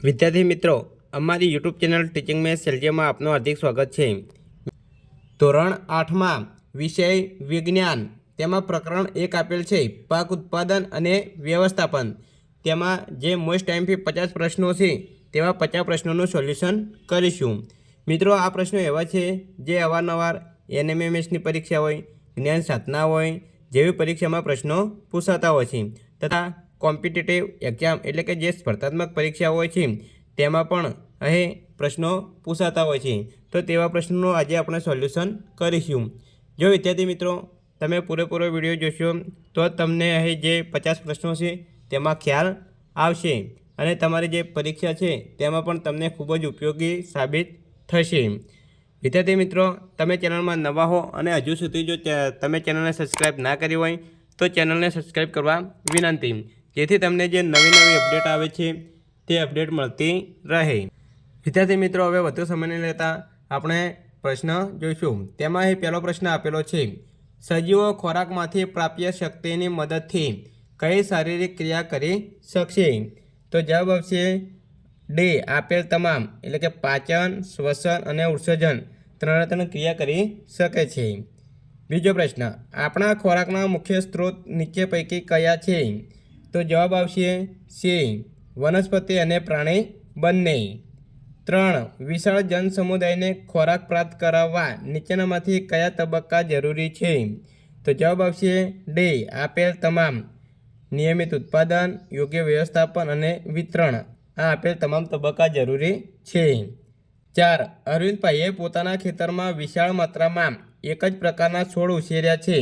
વિદ્યાર્થી મિત્રો, અમારી યુટ્યુબ ચેનલ ટીચિંગ મેથ્સ સેલ્જિયમમાં આપનું હાર્દિક સ્વાગત છે। ધોરણ 8માં વિષય વિજ્ઞાન, તેમાં પ્રકરણ 1 આપેલ છે પાક ઉત્પાદન અને વ્યવસ્થાપન। તેમાં જે મોસ્ટ ટાઈમથી 50 પ્રશ્નો છે તેવા 50 પ્રશ્નોનું સોલ્યુશન કરીશું। મિત્રો, આ પ્રશ્નો એવા છે જે અવારનવાર એનએમએમએસની પરીક્ષા હોય, જ્ઞાન સાધના હોય જેવી પરીક્ષામાં પ્રશ્નો પૂછાતા હોય છે તથા કોમ્પિટિટિવ એક્ઝામ એટલે કે જે સ્પર્ધાત્મક પરીક્ષા હોય છે તેમાં પણ અહીં પ્રશ્નો પૂછાતા હોય છે। તો તેવા પ્રશ્નોનું આજે આપણે સોલ્યુશન કરીશું। જો વિદ્યાર્થી મિત્રો તમે પૂરેપૂરો વિડીયો જોશો તો તમને અહીં જે 50 પ્રશ્નો છે તેમાં ખ્યાલ આવશે અને તમારી જે પરીક્ષા છે તેમાં પણ તમને ખૂબ જ ઉપયોગી સાબિત થશે। વિદ્યાર્થી મિત્રો, તમે ચેનલમાં નવા હો અને હજુ સુધી જો તમે ચેનલને સબસ્ક્રાઈબ ના કરી હોય તો ચેનલને સબસ્ક્રાઈબ કરવા વિનંતી, જેથી તમને જે નવી અપડેટ આવે છે તે અપડેટ મળતી રહે। વિદ્યાર્થી મિત્રો, હવે વધુ સમય નહીં લેતા આપણે પ્રશ્ન જોઈશું। તેમાં અહીં પહેલો પ્રશ્ન આપેલો છે, સજીવો ખોરાકમાંથી પ્રાપ્ય શક્તિની મદદથી કઈ શારીરિક ક્રિયા કરી શકશે? તો જવાબ આવશે ડી, આપેલ તમામ, એટલે કે પાચન, શ્વસન અને ઉત્સર્જન ત્રણ ક્રિયા કરી શકે છે। બીજો પ્રશ્ન, આપણા ખોરાકના મુખ્ય સ્ત્રોત નીચે પૈકી કયા છે? તો જવાબ આવશે સી, વનસ્પતિ અને પ્રાણી બંને। 3, વિશાળ જનસમુદાયને ખોરાક પ્રાપ્ત કરાવવા નીચેનામાંથી કયા તબક્કા જરૂરી છે? તો જવાબ આવશે ડી, આપેલ તમામ, નિયમિત ઉત્પાદન, યોગ્ય વ્યવસ્થાપન અને વિતરણ, આ આપેલ તમામ તબક્કા જરૂરી છે। 4, અરવિંદભાઈએ પોતાના ખેતરમાં વિશાળ માત્રામાં એક જ પ્રકારના છોડ ઉછેર્યા છે,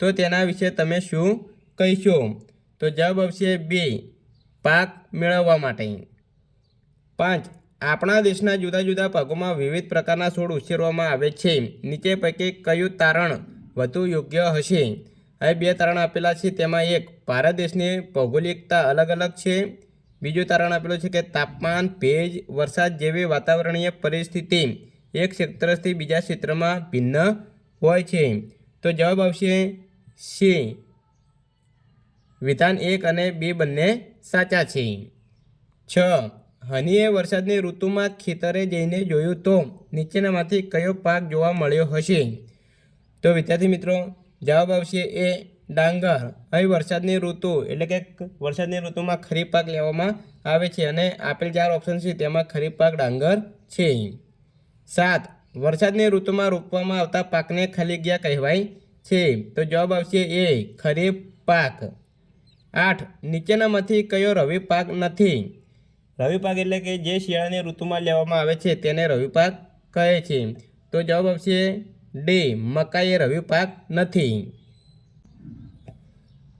તો તેના વિશે તમે શું કહીશો? તો જવાબ આવશે બી, પાક મેળવવા માટે। 5, આપણા દેશના જુદા જુદા ભાગોમાં વિવિધ પ્રકારના છોડ ઉછેરવામાં આવે છે, નીચે પૈકી કયું તારણ વધુ યોગ્ય હશે? અહીં 2 તારણ આપેલા છે, તેમાં એક, ભારત દેશની ભૌગોલિકતા અલગ અલગ છે। બીજું તારણ આપેલું છે કે તાપમાન, ભેજ, વરસાદ જેવી વાતાવરણીય પરિસ્થિતિ એક ક્ષેત્રથી બીજા ક્ષેત્રમાં ભિન્ન હોય છે। તો જવાબ આવશે સી, વિધાન 1 અને 2 બંને સાચા છે। 6, હનીએ વરસાદની ઋતુમાં ખેતરે જઈને જોયું તો નીચેનામાંથી કયો પાક જોવા મળ્યો હશે? તો વિદ્યાર્થી મિત્રો, જવાબ આવશે એ, ડાંગર। અહીં વરસાદની ઋતુ એટલે કે વરસાદની ઋતુમાં ખરીફ પાક લેવામાં આવે છે અને આપેલ 4 ઓપ્શન છે તેમાં ખરીફ પાક ડાંગર છે। 7, વરસાદની ઋતુમાં રોપવામાં આવતા પાકને ખાલી જગ્યા કહેવાય છે, તો જવાબ આવશે એ, ખરીફ પાક। 8, નીચેનામાંથી કયો રવિ પાક નથી? રવિ પાક એટલે કે જે શિયાળાની ઋતુમાં લેવામાં આવે છે તેને રવિ પાક કહે છે, તો જવાબ આવશે ડી, મકાઈ એ રવિ પાક નથી।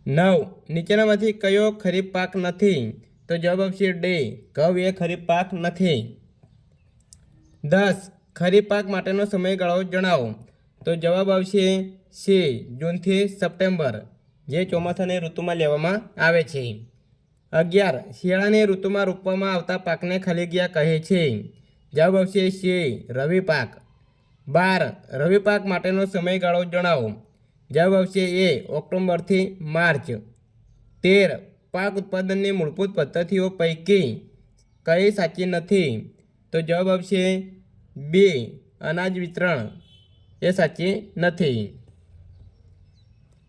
9, નીચેનામાંથી કયો ખરીફ પાક નથી? તો જવાબ આવશે ડી, ઘઉં એ ખરીફ પાક નથી। 10, ખરીફ પાક માટેનો સમયગાળો જણાવો? તો જવાબ આવશે સી, જૂનથી સપ્ટેમ્બર, જે ચોમાસાની ઋતુમાં લેવામાં આવે છે। 11, શિયાળાની ઋતુમાં રોપવામાં આવતા પાકને ખાલી જગ્યા કહે છે? જવાબ આવશે સી, રવિ પાક। 12, રવિ પાક માટેનો સમયગાળો જણાવો? જવાબ આવશે એ, ઓક્ટોબરથી માર્ચ। 13, પાક ઉત્પાદનની મૂળભૂત પદ્ધતિઓ પૈકી કઈ સાચી નથી? તો જવાબ આવશે બી, અનાજ વિતરણ એ સાચી નથી।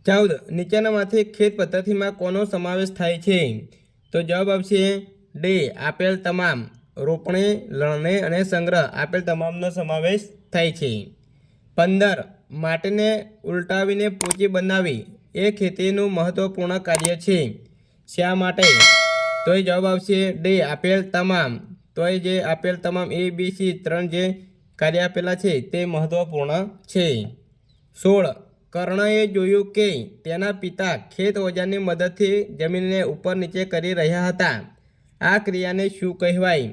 14, નીચેનામાંથી ખેત પદ્ધતિમાં કોનો સમાવેશ થાય છે? તો જવાબ આવશે ડી, આપેલ તમામ, રોપણી, લણણી અને સંગ્રહ આપેલ તમામનો સમાવેશ થાય છે। 15, માટીને ઉલટાવીને પોચી બનાવવી એ ખેતીનું મહત્વપૂર્ણ કાર્ય છે, શા માટે? તો એ જવાબ આવશે ડી, આપેલ તમામ, તો એ જે આપેલ તમામ એ બી સી 3 જે કાર્ય આપેલા છે તે મહત્વપૂર્ણ છે। 16, કર્ણએ જોયું કે તેના પિતા ખેત ઓજારની મદદથી જમીનને ઉપર નીચે કરી રહ્યા હતા, આ ક્રિયાને શું કહેવાય?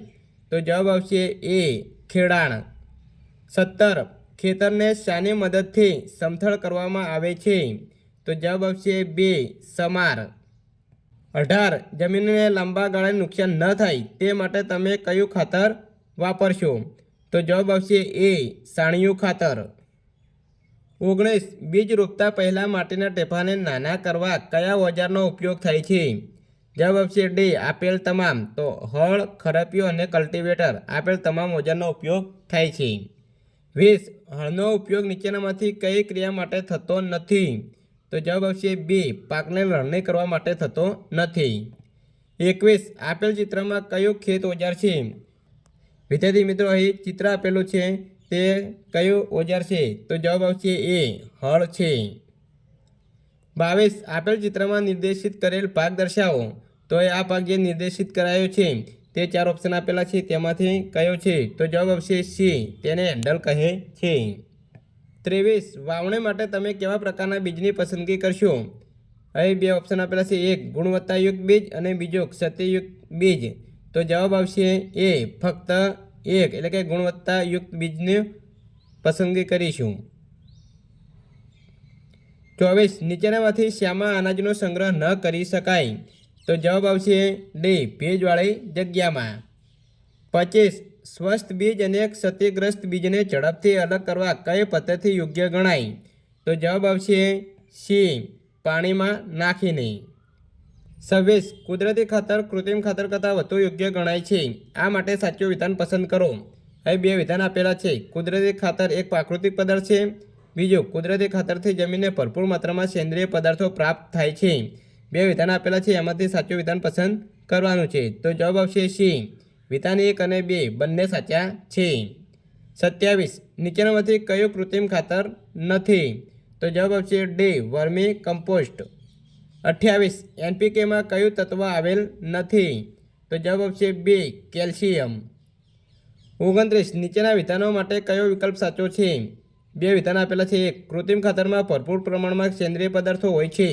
તો જવાબ આવશે એ, ખેડાણ। 17, ખેતરને શાની મદદથી સમથળ કરવામાં આવે છે? તો જવાબ આવશે બી, સમાર। 18, જમીનને લાંબા ગાળે નુકસાન ન થાય તે માટે તમે કયું ખાતર વાપરશો? તો જવાબ આવશે એ, છાણિયું ખાતર। 19, બીજ રોપતા પહેલાં માટીના ટેપાને નાના કરવા કયા ઓજારનો ઉપયોગ થાય છે? જવાબ આવશે ડી આપેલ તમામ. તો હળ, ખરપિયો અને કલ્ટિવેટર આપેલ તમામ ઓજારનો ઉપયોગ થાય છે. 20 હળનો ઉપયોગ નીચેનામાંથી કઈ ક્રિયા માટે થતો નથી? તો જવાબ આવશે બી પાકને લણણી કરવા માટે થતો નથી. 21 આપેલ ચિત્રમાં કયું ખેત ઓજાર છે? વિદ્યાર્થી મિત્રો અહીં ચિત્ર આપેલું છે તે કયું ઓજાર છે? તો જવાબ આવશે એ હળ છે. 22 આપેલ ચિત્રમાં નિર્દેશિત કરેલ ભાગ દર્શાવો. તો આ ભાગ જે નિર્દેશિત કરાયો છે તે 4 ઓપ્શન આપેલા છે તેમાંથી કયો છે? તો જવાબ આવશે સી તેને હેન્ડલ કહે છે. 23 વાવણી માટે તમે કેવા પ્રકારના બીજની પસંદગી કરશો? અહીં 2 ઓપ્શન આપેલા છે, એક ગુણવત્તાયુક્ત બીજ અને બીજો ક્ષતિયુક્ત બીજ. તો જવાબ આવશે એ ફક્ત એક એટલે કે ગુણવત્તાયુક્ત બીજની પસંદગી કરીશું. 24 નીચેનામાંથી શામાં અનાજનો સંગ્રહ ન કરી શકાય? તો જવાબ આવશે ડી ભેજવાળી જગ્યામાં. 25 સ્વસ્થ બીજ અને ક્ષતિગ્રસ્ત બીજને ઝડપથી અલગ કરવા કઈ પદ્ધતિ યોગ્ય ગણાય? તો જવાબ આવશે સી પાણીમાં નાખીને. 26 કુદરતી ખાતર કૃત્રિમ ખાતર કરતાં વધુ યોગ્ય ગણાય છે. આ માટે સાચું વિધાન પસંદ કરો. અહીં 2 વિધાન આપેલા છે. કુદરતી ખાતર એક પ્રાકૃતિક પદાર્થ છે. બીજું કુદરતી ખાતરથી જમીનને ભરપૂર માત્રામાં સેન્દ્રિય પદાર્થો પ્રાપ્ત થાય છે. 2 વિધાન આપેલા છે એમાંથી સાચું વિધાન પસંદ કરવાનું છે. તો જવાબ આવશે સી વિધાન 1 અને 2 બંને સાચા છે. 27 નીચેનામાંથી કયું કૃત્રિમ ખાતર નથી? તો જવાબ આવશે ડી વર્મી કમ્પોસ્ટ. 28 એનપીકેમાં કયું તત્વ આવેલ નથી? તો જવાબ આવશે બી કેલ્શિયમ. 29 નીચેના વિધાનો માટે કયો વિકલ્પ સાચો છે? 2 વિધાન આપેલા છે. 1 કૃત્રિમ ખાતરમાં ભરપૂર પ્રમાણમાં સેન્દ્રિય પદાર્થો હોય છે.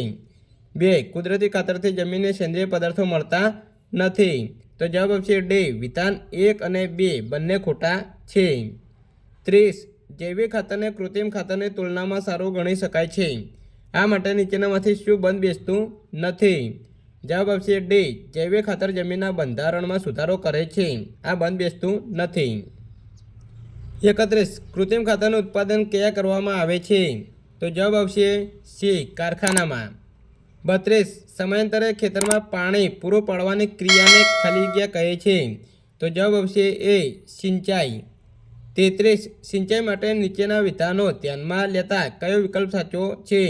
2 કુદરતી ખાતરથી જમીનને સેન્દ્રિય પદાર્થો મળતા નથી. તો જવાબ આવશે ડી વિધાન 1 અને 2 બંને ખોટા છે. 30 જૈવિક ખાતરને કૃત્રિમ ખાતરની તુલનામાં સારું ગણી શકાય છે. આ માટે નીચેનામાંથી શું બંધ બેસતું નથી? જવાબ આવશે ડી જૈવિક ખાતર જમીનના બંધારણમાં સુધારો કરે છે. આ બંધ બેસતું નથી. 31 કૃત્રિમ ખાતરનું ઉત્પાદન ક્યાં કરવામાં આવે છે? તો જવાબ આવશે સી કારખાનામાં. 32 સમયાંતરે ખેતરમાં પાણી પૂરું પાડવાની ક્રિયાને ખાલી જગ્યા કહે છે. તો જવાબ આવશે એ સિંચાઈ. 33 સિંચાઈ માટે નીચેના વિધાનો ધ્યાનમાં લેતા કયો વિકલ્પ સાચો છે?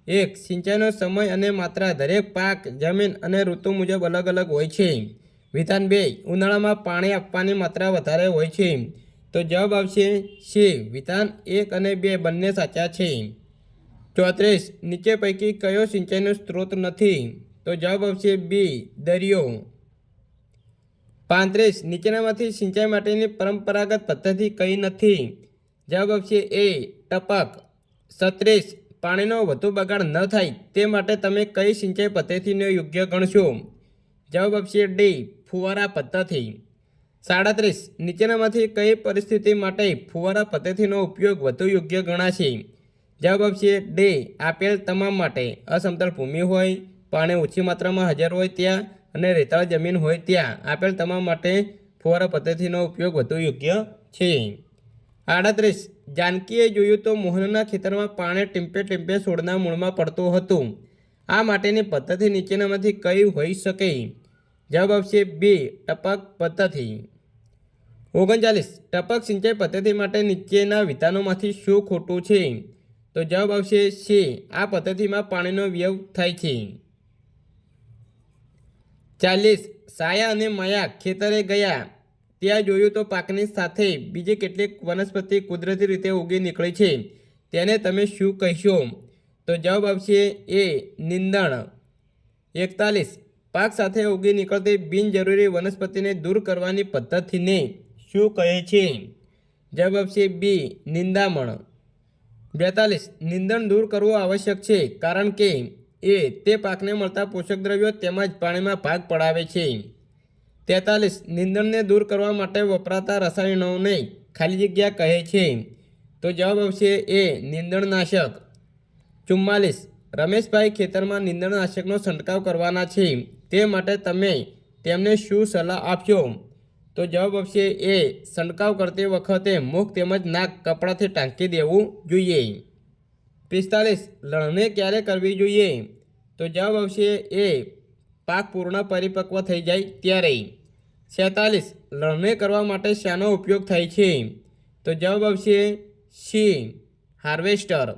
1 સિંચાઈનો સમય અને માત્રા દરેક પાક, જમીન અને ઋતુ મુજબ અલગ અલગ હોય છે. વિધાન 2 ઉનાળામાં પાણી આપવાની માત્રા વધારે હોય છે. તો જવાબ આવશે સી વિધાન 1 અને 2 બંને સાચા છે. 34 નીચે પૈકી કયો સિંચાઈનો સ્ત્રોત નથી? તો જવાબ આવશે બી દરિયો. 35 નીચેનામાંથી સિંચાઈ માટેની પરંપરાગત પદ્ધતિ કઈ નથી? જવાબ આવશે એ ટપક. 36 પાણીનો વધુ બગાડ ન થાય તે માટે તમે કઈ સિંચાઈ પદ્ધતિને યોગ્ય ગણશો? જવાબ આપશે ડી ફુવારા પદ્ધતિ. 37 નીચેનામાંથી કઈ પરિસ્થિતિ માટે ફુવારા પદ્ધતિનો ઉપયોગ વધુ યોગ્ય ગણાશે? જવાબ આપશે ડી આપેલ તમામ માટે. અસમતલ ભૂમિ હોય, પાણી ઓછી માત્રામાં હાજર હોય ત્યાં અને રેતાળ જમીન હોય ત્યાં આપેલ તમામ માટે ફુવારા પદ્ધતિનો ઉપયોગ વધુ યોગ્ય છે. 38 જાનકીએ જોયું તો મોહનના ખેતરમાં પાણી ટીમ્પે ટીમ્પે છોડના મૂળમાં પડતું હતું. આ માટેની પદ્ધતિ નીચેનામાંથી કઈ હોઈ શકે? જવાબ આવશે બી ટપક પદ્ધતિ. 39 ટપક સિંચાઈ પદ્ધતિ માટે નીચેના વિધાનોમાંથી શું ખોટું છે? તો જવાબ આવશે સી આ પદ્ધતિમાં પાણીનો વ્યય થાય છે. 40 સાયા અને માયા ખેતરે ગયા ત્યાં જોયું તો પાકની સાથે બીજી કેટલીક વનસ્પતિ કુદરતી રીતે ઉગી નીકળી છે. તેને તમે શું કહેશો? તો જવાબ આવશે એ નિંદણ. 41 પાક સાથે ઉગી નીકળતી બિનજરૂરી વનસ્પતિને દૂર કરવાની પદ્ધતિને શું કહે છે? જવાબ આવશે બી નિંદામણ. 42 નિંદણ દૂર કરવું આવશ્યક છે કારણ કે એ તે પાકને મળતા પોષક દ્રવ્યો તેમજ પાણીમાં ભાગ પડાવે છે. 43 નિંદણને દૂર કરવા માટે વપરાતા રસાયણોને ખાલી જગ્યા કહે છે. તો જવાબ આવશે એ નિંદણનાશક. 44 રમેશભાઈ ખેતરમાં નિંદણનાશકનો છંટકાવ કરવાના છે તે માટે તમે તેમને શું સલાહ આપશો? તો જવાબ આવશે એ છંટકાવ કરતી વખતે મુખ તેમજ નાક કપડાથી ઢાંકી દેવું જોઈએ. 45 લણણી ક્યારે કરવી જોઈએ? તો જવાબ આવશે એ પાક પૂર્ણ પરિપક્વ થઈ જાય ત્યારે. 47 લણણી કરવા માટે શાનો ઉપયોગ થાય છે? તો જવાબ આવશે સી હાર્વેસ્ટર.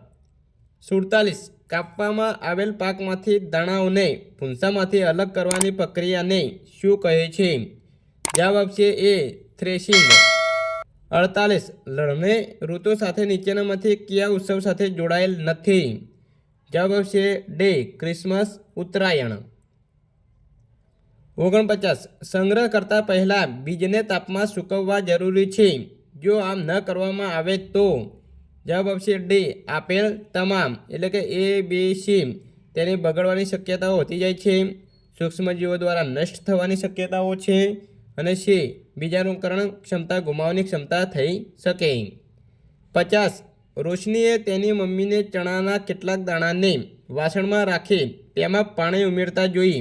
47 કાપવામાં આવેલ પાકમાંથી દાણાઓને ભૂંસામાંથી અલગ કરવાની પ્રક્રિયાને શું કહે છે? જવાબ આવશે એ થ્રેશિંગ. 48 લણણી ઋતુ સાથે નીચેનામાંથી કયા ઉત્સવ સાથે જોડાયેલ નથી? જવાબ આવશે ડી ક્રિસમસ ઉત્તરાયણ. 49 સંગ્રહ કરતાં પહેલાં બીજને તાપમાં સૂકવવા જરૂરી છે. જો આમ ન કરવામાં આવે તો? જવાબ આવશે ડી આપેલ તમામ એટલે કે એ બી સી તેની બગડવાની શક્યતાઓ વધી જાય છે, સૂક્ષ્મજીવો દ્વારા નષ્ટ થવાની શક્યતાઓ છે, અને સી બીજાણુકરણ ક્ષમતા ગુમાવવાની ક્ષમતા થઈ શકે. 50 રોશનીએ તેની મમ્મીને ચણાના કેટલાક દાણાને વાસણમાં રાખી તેમાં પાણી ઉમેરતા જોઈ.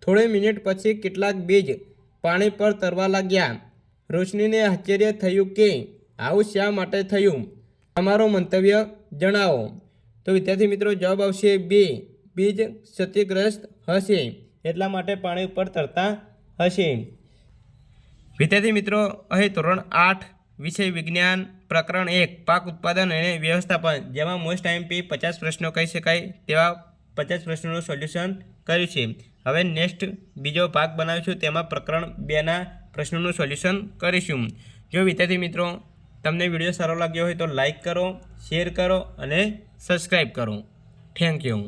થોડી મિનિટ પછી કેટલાક બીજ પાણી પર તરવા લાગ્યા. રોશનીને આશ્ચર્ય થયું કે આવું શા માટે થયું? તમારું મંતવ્ય જણાવો. તો વિદ્યાર્થી મિત્રો જવાબ આવશે બી બીજ ક્ષતિગ્રસ્ત હશે એટલા માટે પાણી ઉપર તરતા હશે. વિદ્યાર્થી મિત્રો અહીં ધોરણ 8 વિષય વિજ્ઞાન પ્રકરણ 1 પાક ઉત્પાદન અને વ્યવસ્થાપન જેમાં મોસ્ટ આઈએમપી 50 પ્રશ્નો કહી શકાય તેવા 50 પ્રશ્નોનું સોલ્યુશન કર્યું છે. હવે નેક્સ્ટ બીજો ભાગ બનાવીશું તેમાં પ્રકરણ 2ના પ્રશ્નોનું સોલ્યુશન કરીશું. જો વિદ્યાર્થી મિત્રો તમને વિડીયો સારો લાગ્યો હોય તો લાઈક કરો, શેર કરો અને સબસ્ક્રાઈબ કરો. Thank you.